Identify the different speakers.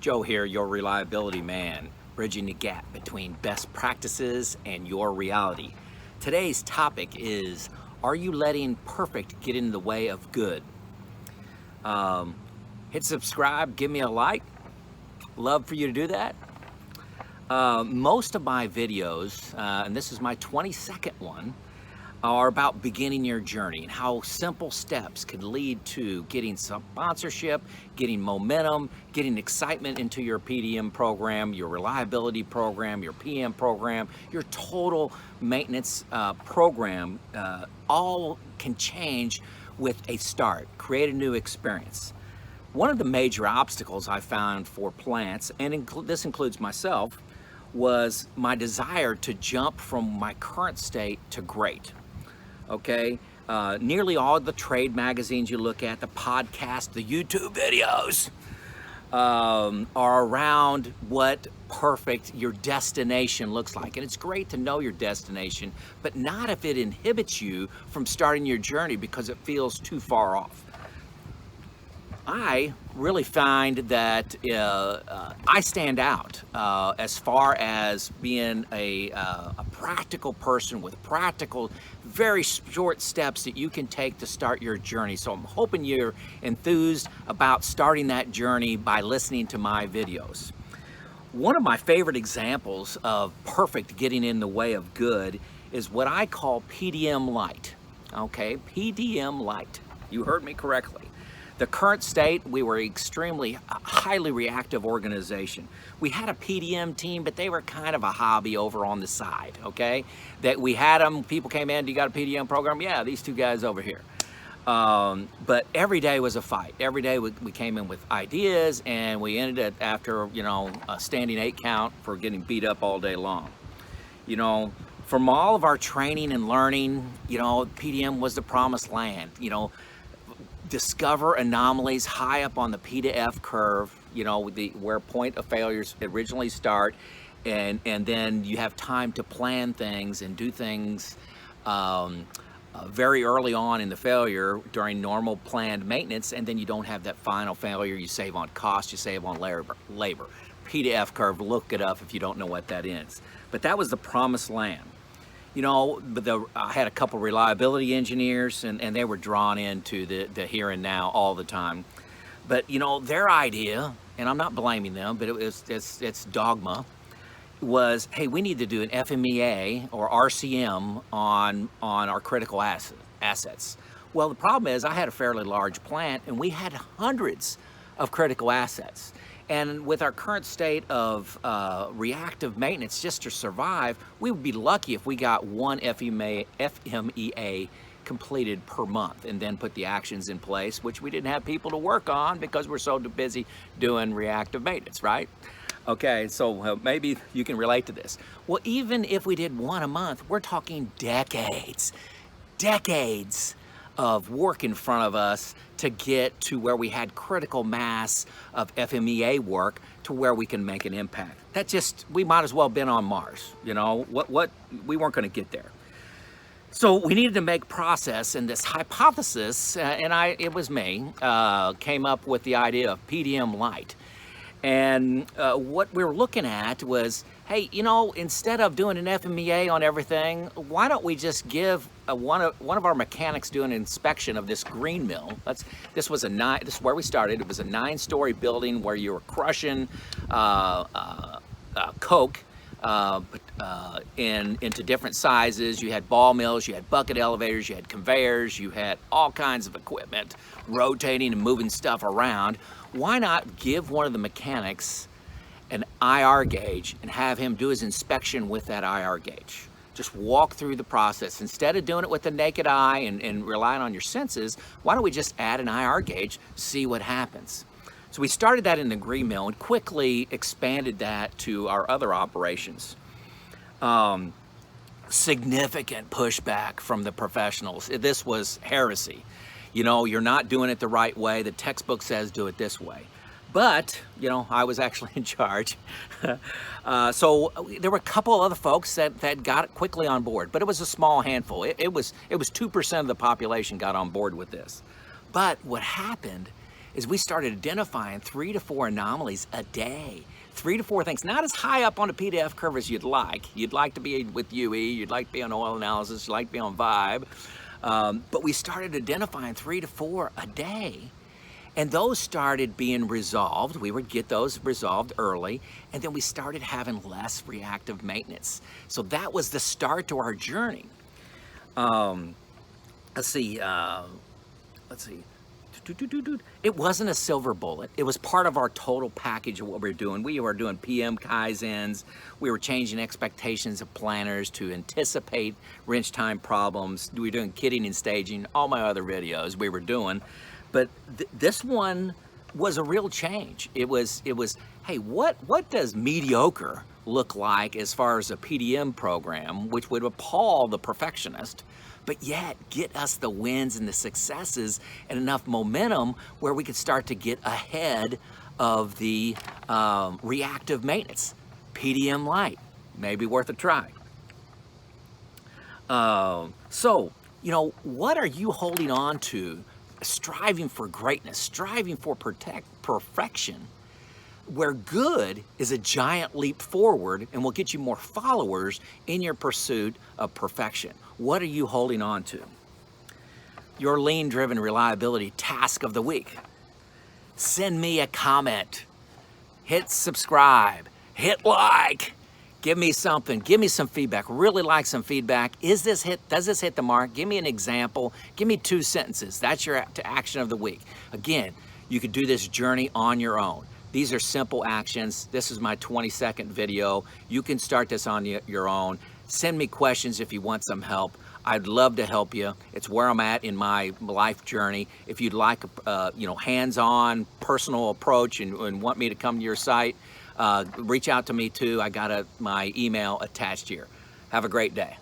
Speaker 1: Joe here, your reliability man, bridging the gap between best practices and your reality. Today's topic is, are you letting perfect get in the way of good? Hit subscribe, give me a like. Love for you to do that. Most of my videos, and this is my 22nd one, are about beginning your journey and how simple steps can lead to getting some sponsorship, getting momentum, getting excitement into your PdM program, your reliability program, your PM program, your total maintenance program. All can change with a start, create a new experience. One of the major obstacles I found for plants, and this includes myself, was my desire to jump from my current state to great. Okay, nearly all the trade magazines you look at, the podcast, the YouTube videos, are around what perfect your destination looks like. And it's great to know your destination, but not if it inhibits you from starting your journey because it feels too far off. I really find that I stand out as far as being a practical person with practical, very short steps that you can take to start your journey. So I'm hoping you're enthused about starting that journey by listening to my videos. One of my favorite examples of perfect getting in the way of good is what I call PdM Light. Okay, PdM Light. You heard me correctly. The current state, we were extremely highly reactive organization. We had a PdM team, but they were kind of a hobby over on the side, okay? That we had them, people came in, do you got a PdM program? Yeah, these two guys over here. But every day was a fight. Every day we came in with ideas, and we ended it after, a standing 8 count for getting beat up all day long. From all of our training and learning, PdM was the promised land, discover anomalies high up on the P to F curve, where point of failures originally start, and then you have time to plan things and do things very early on in the failure during normal planned maintenance, and then you don't have that final failure. You save on cost, you save on labor. P to F curve, look it up if you don't know what that is. But that was the promised land. I had a couple reliability engineers, and they were drawn into the here and now all the time. But their idea, and I'm not blaming them, but it's dogma, was, hey, we need to do an FMEA or RCM on our critical assets. Well, the problem is I had a fairly large plant, and we had hundreds of critical assets. And with our current state of reactive maintenance, just to survive, we would be lucky if we got one FMEA completed per month and then put the actions in place, which we didn't have people to work on because we're so busy doing reactive maintenance, right? Okay, so maybe you can relate to this. Well, even if we did one a month, we're talking decades of work in front of us to get to where we had critical mass of FMEA work to where we can make an impact. We might as well have been on Mars, we weren't gonna get there. So we needed to make process, and this hypothesis, it was me, came up with the idea of PdM Light. And what we were looking at was, hey, instead of doing an FMEA on everything, why don't we just give one of our mechanics do an inspection of this green mill? This is where we started. It was a 9-story building where you were crushing coke into different sizes. You had ball mills, you had bucket elevators, you had conveyors, you had all kinds of equipment rotating and moving stuff around. Why not give one of the mechanics an IR gauge and have him do his inspection with that IR gauge? Just walk through the process. Instead of doing it with the naked eye and relying on your senses, why don't we just add an IR gauge, see what happens? So we started that in the green mill and quickly expanded that to our other operations. Significant pushback from the professionals. This was heresy. You're not doing it the right way. The textbook says do it this way. But, I was actually in charge. So there were a couple of other folks that got quickly on board, but it was a small handful. It was 2% of the population got on board with this. But what happened is we started identifying 3 to 4 anomalies a day. 3 to 4 things, not as high up on the PDF curve as you'd like. You'd like to be with UE, you'd like to be on oil analysis, you'd like to be on Vibe. But we started identifying 3 to 4 a day. And those started being resolved. We would get those resolved early, and then we started having less reactive maintenance. So that was the start to our journey. Let's see. It wasn't a silver bullet. It was part of our total package of what we were doing. We were doing PM Kaizens. We were changing expectations of planners to anticipate wrench time problems. We were doing kitting and staging, all my other videos we were doing. But this one was a real change. It was, hey, what does mediocre look like as far as a PDM program, which would appall the perfectionist, but yet get us the wins and the successes and enough momentum where we could start to get ahead of the reactive maintenance. PDM Lite, maybe worth a try. So, you know, what are you holding on to, striving for greatness, striving for perfection, where good is a giant leap forward and will get you more followers in your pursuit of perfection? What are you holding on to? Your lean-driven reliability task of the week. Send me a comment, hit subscribe, hit like, give me something, give me some feedback. Really like some feedback. Does this hit the mark? Give me an example. Give me 2 sentences. That's your action of the week. Again, you could do this journey on your own. These are simple actions. This is my 20-second video. You can start this on your own. Send me questions if you want some help. I'd love to help you. It's where I'm at in my life journey. If you'd like a hands-on personal approach and want me to come to your site, reach out to me too. I got my email attached here. Have a great day.